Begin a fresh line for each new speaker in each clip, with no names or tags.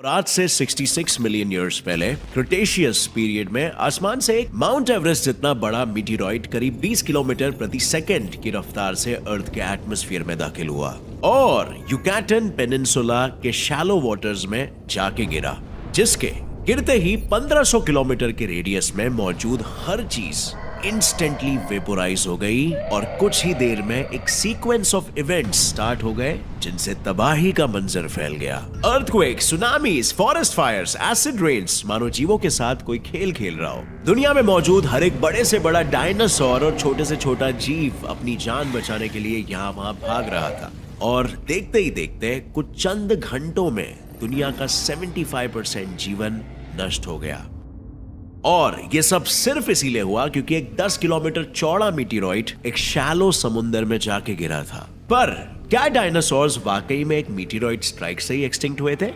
आज से 66 million years पहले क्रिटेशियस पीरियड में आसमान से एक माउंट एवरेस्ट जितना बड़ा मीटियोराइट करीब 20 किलोमीटर प्रति सेकंड की रफ्तार से अर्थ के एटमॉस्फेयर में दाखिल हुआ और युकाटन पेनिनसुला के शैलो वाटर्स में जाके गिरा, जिसके गिरते ही 1500 किलोमीटर के रेडियस में मौजूद हर चीज इंस्टेंटली वेपोराइज हो गई और कुछ ही देर में एक सीक्वेंस ऑफ इवेंट्स स्टार्ट हो गए जिनसे तबाही का मंजर फैल गया। Earthquake, tsunamis, forest fires, acid rains, मानो जीवों के साथ कोई खेल खेल रहा हो। दुनिया में मौजूद हर एक बड़े से बड़ा डायनासोर और छोटे से छोटा जीव अपनी जान बचाने के लिए यहाँ वहां भाग रहा था और देखते ही देखते कुछ चंद घंटों में दुनिया का 75% जीवन नष्ट हो गया। और ये सब सिर्फ इसीलिए हुआ क्योंकि एक 10 किलोमीटर चौड़ा मीटियोराइट एक शैलो समुंदर में जाके गिरा था। पर क्या डायनासोर्स वाकई में एक मीटियोराइट स्ट्राइक से ही एक्सटिंक्ट हुए थे?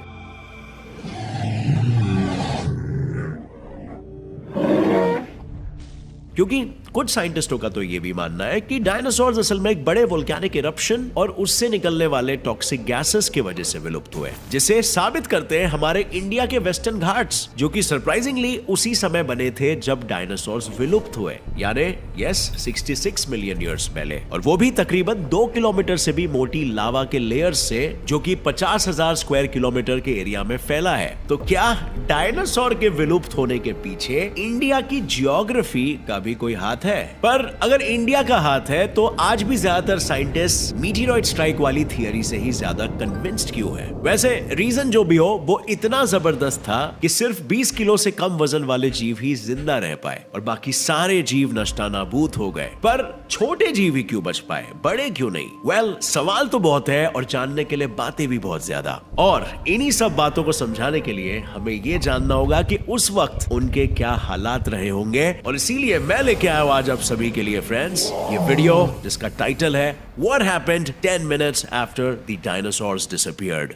क्योंकि कुछ साइंटिस्टों का तो यह भी मानना है कि डायनासोर्स असल में एक बड़े वोल्केनिक इरप्शन और उससे निकलने वाले टॉक्सिक गैसेस की वजह से विलुप्त हुए, जिसे साबित करते हैं हमारे इंडिया के वेस्टर्न घाट्स, जो कि सरप्राइजिंगली उसी समय बने थे जब डायनासोर्स विलुप्त हुए, यानी यस 66 मिलियन ईयर्स पहले, और वो भी तकरीबन 2 किलोमीटर से भी मोटी लावा के लेयर्स से, जो कि 50,000 स्क्वायर किलोमीटर के एरिया में फैला है। तो क्या डायनासोर के विलुप्त होने के पीछे इंडिया की जियोग्राफी का भी कोई हाथ है? पर अगर इंडिया का हाथ है तो आज भी ज्यादातर साइंटिस्ट मीटियोराइट स्ट्राइक वाली थियरी से ही ज्यादा कन्विंस्ड क्यों है? वैसे रीजन जो भी हो, वो इतना जबरदस्त था कि सिर्फ 20 किलो से कम वजन वाले जीव ही जिंदा रह पाए और बाकी सारे जीव नष्टानाबूद हो गए। पर छोटे जीव ही क्यों बच पाए, बड़े क्यों नहीं? वेल, सवाल तो बहुत है और जानने के लिए बातें भी बहुत ज्यादा, और इन्हीं सब बातों को समझाने के लिए हमें ये जानना होगा कि उस वक्त उनके क्या हालात रहे होंगे। और इसीलिए मैं लेके आया हूं आज आप सभी के लिए फ्रेंड्स ये वीडियो, जिसका टाइटल है What happened 10 minutes after the dinosaurs disappeared।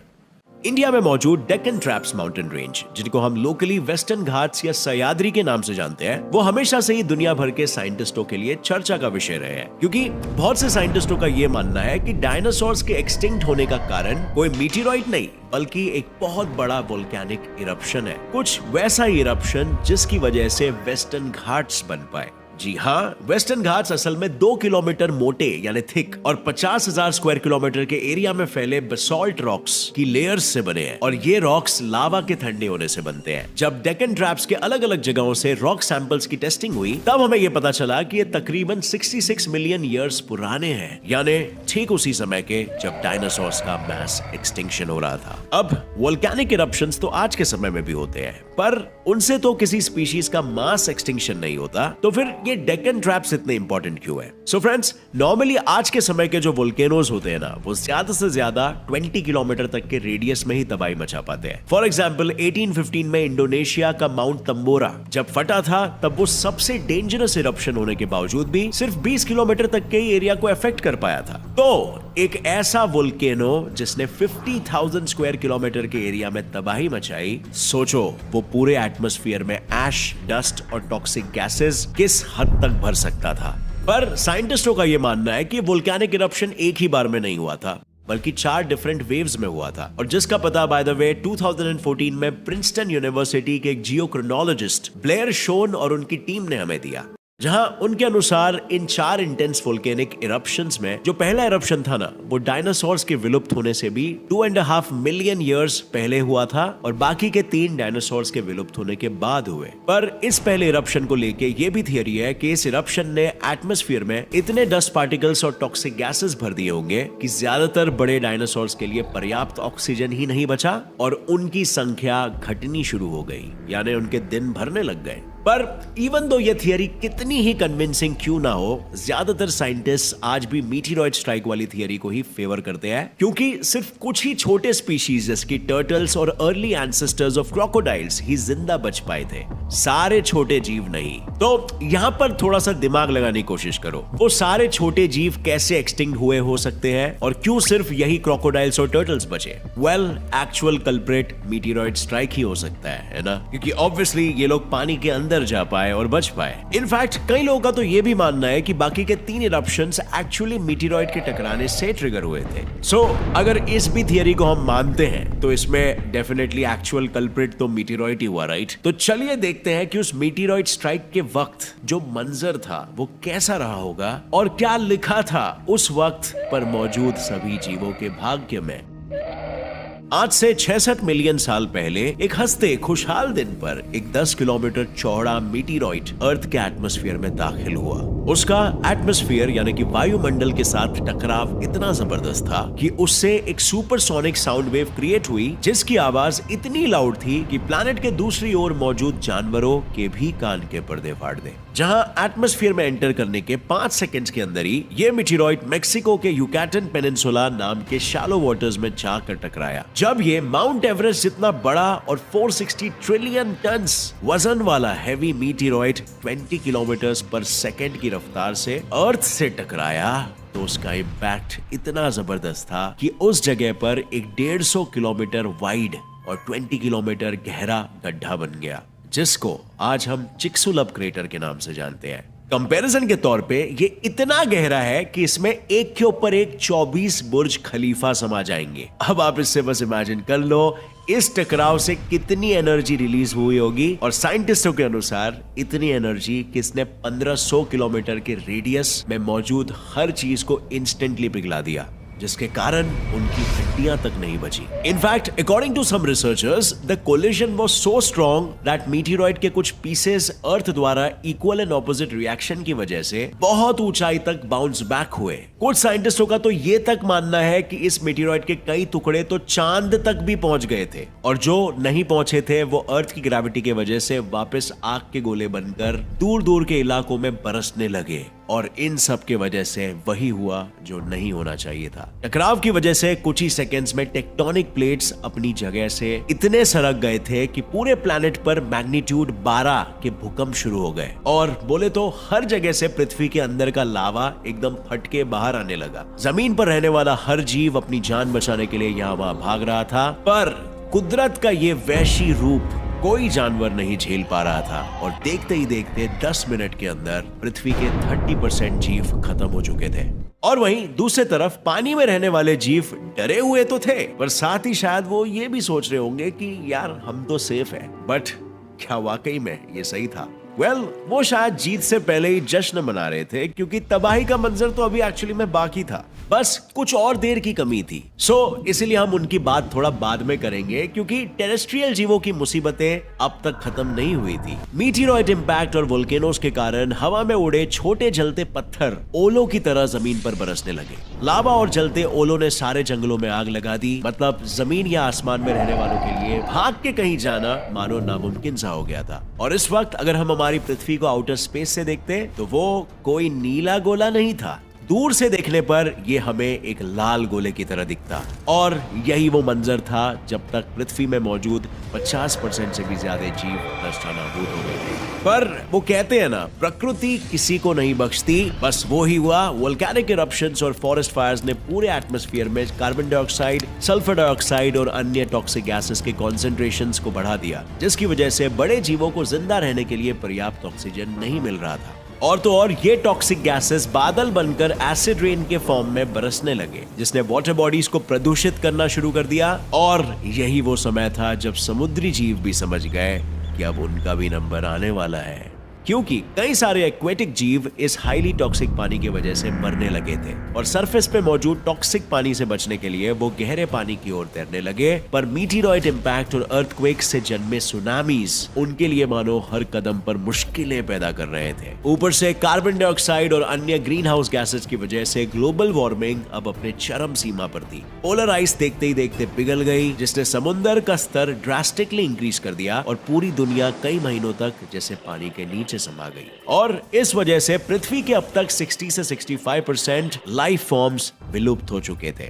India में मौजूद डेक्कन ट्रैप्स माउंटेन रेंज, जिनको हम लोकली वेस्टर्न घाट्स या सह्याद्री के नाम से जानते हैं, वो हमेशा से ही दुनिया भर के साइंटिस्टों के लिए चर्चा का विषय रहे हैं, क्योंकि बहुत से साइंटिस्टों का ये मानना है कि डायनासोर्स के एक्सटिंक्ट होने का कारण कोई मीटियोराइट नहीं बल्कि एक बहुत बड़ा वोल्केनिक इरप्शन है। कुछ वैसा इरप्शन जिसकी वजह से वेस्टर्न घाट्स बन पाए। जी हाँ, वेस्टर्न घाट्स असल में 2 किलोमीटर मोटे यानी थिक और 50,000 स्क्वायर किलोमीटर के एरिया में फैले बेसॉल्ट रॉक्स की लेयर्स से बने हैं, और ये रॉक्स लावा के ठंडे होने से बनते हैं। जब डेक्कन ट्रैप्स के अलग अलग जगहों से रॉक सैंपल्स की टेस्टिंग हुई, तब हमें ये पता चला कि ये तकरीबन 66 मिलियन ईयर्स पुराने हैं, यानी ठीक उसी समय के जब डायनासोर्स का मैस एक्सटिंक्शन हो रहा था। अब वोल्केनिक इरप्शंस तो आज के समय में भी होते हैं, पर उनसे तो किसी स्पीशीज का मास एक्सटिंक्शन नहीं होता, तो फिर ये डेक्कन ट्रैप्स इतने इंपॉर्टेंट क्यों है? सो फ्रेंड्स, नॉर्मली आज के समय के जो वोल्केनोज होते हैं ना, वो ज्यादा से ज्यादा 20 किलोमीटर तक के रेडियस में ही तबाही मचा पाते हैं। फॉर एग्जांपल 1815 में इंडोनेशिया का माउंट तंबोरा जब फटा था, तब वो सबसे डेंजरस इरप्शन होने के बावजूद भी सिर्फ 20 किलोमीटर तक के एरिया को अफेक्ट कर पाया था। तो एक ऐसा वोल्केनो जिसने 50,000 स्क्वायर किलोमीटर के एरिया में तबाही मचाई, सोचो वो पूरे एटमॉस्फेयर में ऐश, डस्ट और टॉक्सिक गैसेस किस हद तक भर सकता था। पर साइंटिस्टों का यह मानना है कि वोल्केनिक इरप्शन एक ही बार में नहीं हुआ था, बल्कि 4 डिफरेंट वेव्स में हुआ था, और जिसका पता बाय द वे 2014 में प्रिंसटन यूनिवर्सिटी के एक जियोक्रोनोलॉजिस्ट ब्लेयर शोन और उनकी टीम ने हमें दिया, जहां उनके अनुसार इन 4 इंटेंस वोल्केनिक इरप्शंस में जो पहला इरप्शन था ना, वो डायनासोर्स के विलुप्त होने से भी 2.5 मिलियन ईयर्स पहले हुआ था, और बाकी के 3 डायनासोर्स के विलुप्त होने के बाद हुए। पर इस पहले इरप्शन को लेके ये भी थियरी है कि इस इरप्शन ने एटमॉस्फेयर में इतने डस्ट पार्टिकल्स और टॉक्सिक गैसेस भर दिए होंगे कि ज्यादातर बड़े डायनासोर्स के लिए पर्याप्त ऑक्सीजन ही नहीं बचा और उनकी संख्या घटनी शुरू हो गई, यानी उनके दिन भरने लग गए। पर इवन दो ये थियरी कितनी ही कन्विंसिंग क्यों ना हो, ज्यादातर साइंटिस्ट आज भी मीटियोराइट स्ट्राइक वाली थियरी को ही फेवर करते हैं, क्योंकि सिर्फ कुछ ही छोटे स्पीशीज जैसे कि टर्टल्स और अर्ली एंसेस्टर्स ऑफ क्रोकोडाइल्स ही जिंदा बच पाए थे, सारे छोटे जीव नहीं। तो यहाँ पर थोड़ा सा दिमाग लगाने की कोशिश करो। वो सारे छोटे जीव कैसे एक्सटिंक्ट हुए हो सकते हैं और क्यों सिर्फ यही क्रोकोडाइल्स और टर्टल्स बचे? Well, actual culprit meteorite strike ही हो सकता है ना? क्योंकि ऑब्वियसली ये लोग पानी के अंदर जा पाए और बच पाए। इनफैक्ट कई लोगों का तो ये भी मानना है कि बाकी के 3 इरप्शंस एक्चुअली मीटियोराइट के टकराने से ट्रिगर हुए थे। सो अगर इस भी थियरी को हम मानते हैं तो इसमें डेफिनेटली एक्चुअल कल्प्रिट तो मीटियोराइट ही हुआ, राइट? तो चलिए देखते हैं कि उस मीटियोराइट स्ट्राइक के वक्त जो मंजर था वो कैसा रहा होगा और क्या लिखा था उस वक्त पर मौजूद सभी जीवों के भाग्य में। आज से 66 मिलियन साल पहले एक हंसते खुशहाल दिन पर एक 10 किलोमीटर चौड़ा मीटियोराइट अर्थ के एटमॉस्फेयर में दाखिल हुआ। उसका एटमॉस्फेयर यानी कि वायुमंडल के साथ टकराव इतना जबरदस्त था कि उससे एक सुपरसोनिक साउंड वेव क्रिएट हुई, जिसकी आवाज इतनी लाउड थी कि प्लैनेट के दूसरी ओर मौजूद जानवरों के भी कान के पर्दे फाड़ दे। जहां एटमॉस्फेयर में एंटर करने के 5 सेकंड्स के अंदर ही ये मीटियोराइट मेक्सिको के युकाटन पेनिनसुला नाम के शैलो वाटर्स में जाकर टकराया। जब ये माउंट एवरेस्ट जितना बड़ा और 460 ट्रिलियन टन्स वजन वाला हैवी मीटियोराइट 20 किलोमीटर पर सेकंड की रफ्तार से अर्थ से टकराया तो उसका इम्पैक्ट इतना जबरदस्त था कि उस जगह पर एक 150 किलोमीटर वाइड और 20 किलोमीटर गहरा गड्ढा बन गया, जिसको आज हम चिक्सुलप क्रेटर के नाम से जानते हैं। कंपैरिजन के तौर पे ये इतना गहरा है कि इसमें एक के ऊपर एक 24 बुर्ज खलीफा समा जाएंगे। अब आप इससे बस इमेजिन कर लो इस टकराव से कितनी एनर्जी रिलीज हुई होगी, और साइंटिस्टों के अनुसार इतनी एनर्जी कि इसने 1500 किलोमीटर के रेडियस में मौजूद हर चीज को इंस्टेंटली पिघला दिया, जिसके कारण उनकी हड्डियां तक नहीं बची। In fact according to some researchers the collision was so strong that meteorite के कुछ पीसेस अर्थ द्वारा इक्वल एंड ऑपोजिट रिएक्शन की वजह से बहुत ऊंचाई तक बाउंस बैक हुए। कुछ साइंटिस्टों का तो ये तक मानना है कि इस मीटियोराइट के कई टुकड़े तो चांद तक भी पहुंच गए थे, और जो नहीं पहुंचे थे वो अर्थ की ग्रेविटी की वजह से वापस आग के गोले बनकर दूर दूर के इलाकों में बरसने लगे। और इन सब के वजह से वही हुआ जो नहीं होना चाहिए था। टकराव की वजह से कुछ ही सेकंड्स में टेक्टोनिक प्लेट्स अपनी जगह से इतने सरक गए थे कि पूरे प्लैनेट पर मैग्नीट्यूड 12 के भूकंप शुरू हो गए, और बोले तो हर जगह से पृथ्वी के अंदर का लावा एकदम फट के बाहर आने लगा। जमीन पर रहने वाला हर जीव अपनी जान बचाने के लिए यहाँ वहां भाग रहा था, पर कुदरत का ये वैशी रूप कोई जानवर नहीं झेल पा रहा था, और देखते ही देखते 10 मिनट के अंदर पृथ्वी के 30% जीव खत्म हो चुके थे। और वहीं दूसरी तरफ पानी में रहने वाले जीव डरे हुए तो थे, पर साथ ही शायद वो ये भी सोच रहे होंगे कि यार हम तो सेफ हैं। बट क्या वाकई में ये सही था? वेल, वो शायद जीत से पहले ही जश्न मना रहे थे, क्योंकि तबाही का मंजर तो अभी एक्चुअली में बाकी था, बस कुछ और देर की कमी थी। इसलिए हम उनकी बात थोड़ा बाद में करेंगे, क्योंकि टेरेस्ट्रियल जीवों की मुसीबतें अब तक खत्म नहीं हुई थी। मीटियोराइट इंपैक्ट और वोल्केनोज के कारण हवा में उड़े छोटे जलते पत्थर ओलों की तरह जमीन पर बरसने लगे। लावा और जलते ओलों ने सारे जंगलों में आग लगा दी। मतलब जमीन या आसमान में रहने वालों के लिए भाग के कहीं जाना मानो नामुमकिन सा हो गया था। और इस वक्त अगर हम हमारी पृथ्वी को आउटर स्पेस से देखते तो वो कोई नीला गोला नहीं था। दूर से देखने पर यह हमें एक लाल गोले की तरह दिखता, और यही वो मंजर था जब तक पृथ्वी में मौजूद 50% से भी ज्यादा जीव नष्टानाबूद हो गए थे। पर वो कहते हैं ना, प्रकृति किसी को नहीं बख्शती। बस वो ही हुआ। वोल्केनिक इरप्शंस और फॉरेस्ट फायर्स ने पूरे एटमॉस्फेयर में कार्बन डाइऑक्साइड, सल्फर डाइऑक्साइड और अन्य टॉक्सिक गैसेस के कॉन्सेंट्रेशंस को बढ़ा दिया, जिसकी वजह से बड़े जीवों को जिंदा रहने के लिए पर्याप्त ऑक्सीजन नहीं मिल रहा था। और तो और ये टॉक्सिक गैसेस बादल बनकर एसिड रेन के फॉर्म में बरसने लगे, जिसने वाटर बॉडीज को प्रदूषित करना शुरू कर दिया। और यही वो समय था जब समुद्री जीव भी समझ गए कि अब उनका भी नंबर आने वाला है, क्योंकि कई सारे एक्वेटिक जीव इस हाईली टॉक्सिक पानी की वजह से मरने लगे थे, और सरफेस पे मौजूद टॉक्सिक पानी से बचने के लिए वो गहरे पानी की ओर तैरने लगे। पर मीटियोराइट इंपैक्ट और अर्थक्वेक्स से जन्मे सुनामीज उनके लिए मानो हर कदम पर मुश्किलें पैदा कर रहे थे। ऊपर से कार्बन डाइऑक्साइड और अन्य ग्रीन हाउस गैसेस की वजह से ग्लोबल वार्मिंग अब अपने चरम सीमा पर थी। पोलर आइस देखते ही देखते पिघल गई, जिसने समुद्र का स्तर ड्रास्टिकली इंक्रीज कर दिया, और पूरी दुनिया कई महीनों तक जैसे पानी के नीचे समा गई। और इस वजह से पृथ्वी के अब तक 60 से 65% लाइफ फॉर्म्स विलुप्त हो चुके थे।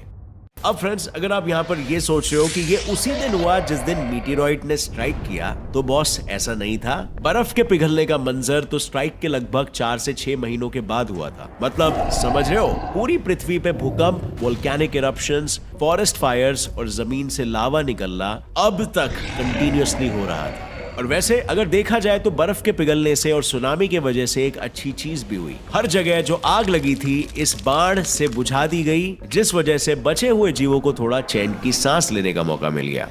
अब फ्रेंड्स, अगर आप यहाँ पर ये सोच रहे हो कि ये उसी दिन हुआ जिस दिन मीटेरॉइड ने स्ट्राइक किया, तो बॉस ऐसा नहीं था। बर्फ के पिघलने का मंजर तो स्ट्राइक के लगभग 4 से 6 महीनों के बाद हुआ था। मतलब समझ रहे हो, पूरी पृथ्वी पे भूकंप, वोल्केनिक इरप्शंस, फॉरेस्ट फायर्स और जमीन से लावा निकलना अब तक कंटिन्यूअसली हो रहा था। और वैसे अगर देखा जाए तो बर्फ के पिघलने से और सुनामी के वजह से एक अच्छी चीज भी हुई। हर जगह जो आग लगी थी इस बाढ़ से बुझा दी गई, जिस वजह से बचे हुए जीवों को थोड़ा चैन की सांस लेने का मौका मिल गया।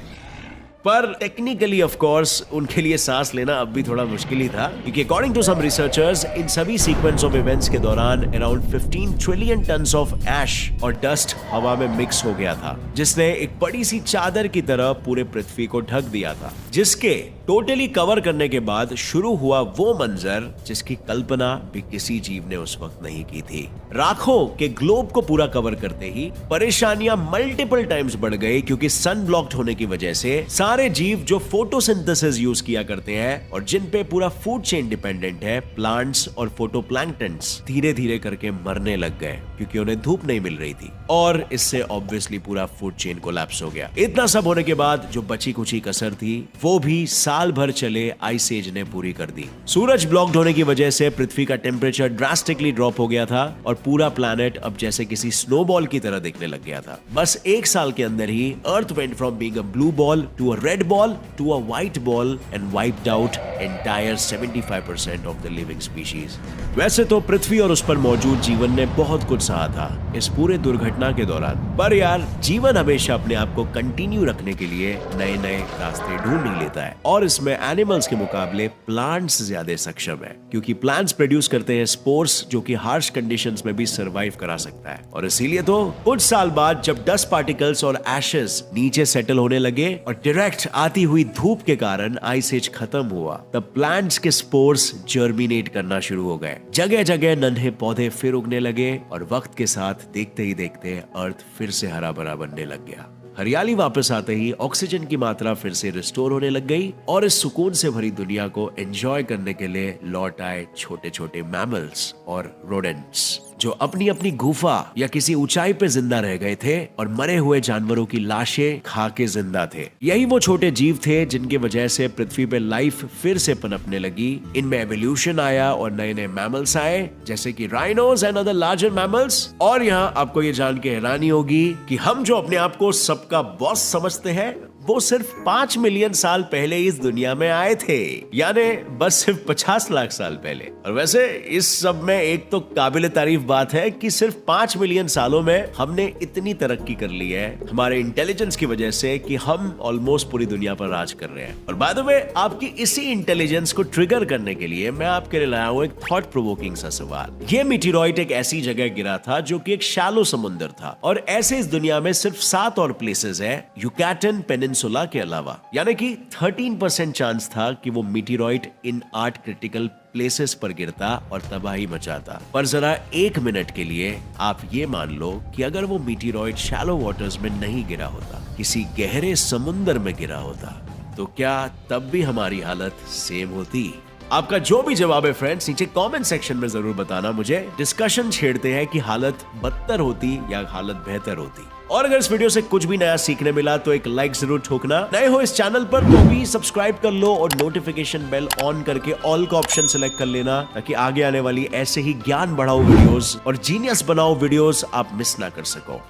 पर टेक्निकली ऑफ कोर्स उनके लिए सांस लेना अब भी थोड़ा मुश्किल ही था, क्योंकि अकॉर्डिंग टू सम रिसर्चर्स इन सभी सीक्वेंस ऑफ इवेंट्स के दौरान अराउंड 15 ट्रिलियन टन्स ऑफ ऐश और डस्ट हवा में मिक्स हो गया था, जिसने एक बड़ी सी चादर की तरह पूरे पृथ्वी को ढक दिया था, जिसके टोटली कवर करने के बाद शुरू हुआ वो मंजर जिसकी कल्पना भी किसी जीव ने उस वक्त नहीं की थी। राखों के ग्लोब को पूरा कवर करते ही परेशानियां मल्टीपल टाइम्स बढ़ गई, क्योंकि सन ब्लॉक्ड होने की वजह से सारे जीव जो फोटोसिंथेसिस यूज किया करते हैं और जिन पे पूरा फूड चेन डिपेंडेंट है, प्लांट्स और फोटोप्लैंक्टन्स, धीरे धीरे करके मरने लग गए, क्योंकि उन्हें धूप नहीं मिल रही थी और इससे ऑब्वियसली पूरा फूड चेन कोलैप्स हो गया। इतना सब होने के बाद जो बची कुची कसर थी वो भी साल भर चले आइस एज ने पूरी कर दी। सूरज ब्लॉक्ड होने की वजह से पृथ्वी का टेम्परेचर ड्रास्टिकली ड्रॉप हो गया था और पूरा प्लैनेट अब जैसे किसी स्नोबॉल की तरह दिखने लग गया था। बस एक साल के अंदर ही Earth went from being a blue ball to a red ball to a white ball and wiped out entire 75% of the living species. वैसे तो पृथ्वी और उस पर मौजूद जीवन ने बहुत कुछ सहा था इस पूरे दुर्घटना के दौरान, पर यार जीवन हमेशा अपने आप को कंटिन्यू रखने के लिए नए नए रास्ते ढूंढ ही लेता है, और इसमें एनिमल्स के मुकाबले प्लांट्स ज्यादा सक्षम है, क्योंकि प्लांट्स प्रोड्यूस करते हैं स्पोर्स जो कि हार्श कंडीशंस में भी सरवाइव करा सकता है। और इसीलिए तो कुछ साल बाद जब डस्ट पार्टिकल्स और एशेस नीचे सेटल होने लगे और डायरेक्ट आती हुई धूप के कारण आइस एज खत्म हुआ, तब प्लांट्स के स्पोर्स जर्मिनेट करना शुरू हो गए। जगह जगह नन्हे पौधे फिर उगने लगे और वक्त के साथ देखते ही देखते अर्थ फिर से हरा भरा बनने लग गया। हरियाली वापस आते ही ऑक्सीजन की मात्रा फिर से रिस्टोर होने लग गई और इस सुकून से भरी दुनिया को एंजॉय करने के लिए लौट आए छोटे छोटे मैमल्स और रोडेंट्स, जो अपनी अपनी गुफा या किसी ऊंचाई पे जिंदा रह गए थे और मरे हुए जानवरों की लाशें खा के जिंदा थे। यही वो छोटे जीव थे जिनकी वजह से पृथ्वी पे लाइफ फिर से पनपने लगी। इनमें एवोल्यूशन आया और नए नए मैमल्स आए, जैसे कि rhinos and other larger mammals. और यहाँ आपको ये जान के हैरानी होगी कि हम जो अपने आप को सबका बॉस समझते हैं, वो सिर्फ 5 मिलियन साल पहले इस दुनिया में आए थे, यानी बस सिर्फ 50 लाख साल पहले। और वैसे इस सब में एक तो काबिल तारीफ बात है कि सिर्फ 5 मिलियन सालों में हमने इतनी तरक्की कर ली है हमारे इंटेलिजेंस की वजह से कि हम ऑलमोस्ट पूरी दुनिया पर राज कर रहे हैं। और बाद में आपकी इसी इंटेलिजेंस को ट्रिगर करने के लिए मैं आपके लिए लाया हूं एक थॉट प्रोवोकिंग सा सवाल। ये मीटेरॉइड एक ऐसी जगह गिरा था जो कि एक शैलो समुंदर था, और ऐसे इस दुनिया में सिर्फ 7 और प्लेसेस है युकाटन पेनिनसुला के अलावा, यानी कि 13% चांस था कि वो मीटेरॉइड इन 8 क्रिटिकल प्लेसेस पर गिरता और तबाही मचाता। पर जरा 1 मिनट के लिए आप ये मान लो कि अगर वो मीटेरॉइड शैलो वाटर्स में नहीं गिरा होता, किसी गहरे समुंदर में गिरा होता, तो क्या तब भी हमारी हालत सेम होती? आपका जो भी जवाब है फ्रेंड्स, नीचे कमेंट सेक्शन में जरूर बताना मुझे। डिस्कशन छेड़ते हैं कि हालत बदतर होती या हालत बेहतर होती। और अगर इस वीडियो से कुछ भी नया सीखने मिला तो एक लाइक जरूर ठोकना। नए हो इस चैनल पर तो भी सब्सक्राइब कर लो और नोटिफिकेशन बेल ऑन करके ऑल का ऑप्शन सिलेक्ट कर लेना, ताकि आगे आने वाली ऐसे ही ज्ञान बढ़ाओ वीडियोस और जीनियस बनाओ वीडियोस आप मिस ना कर सको।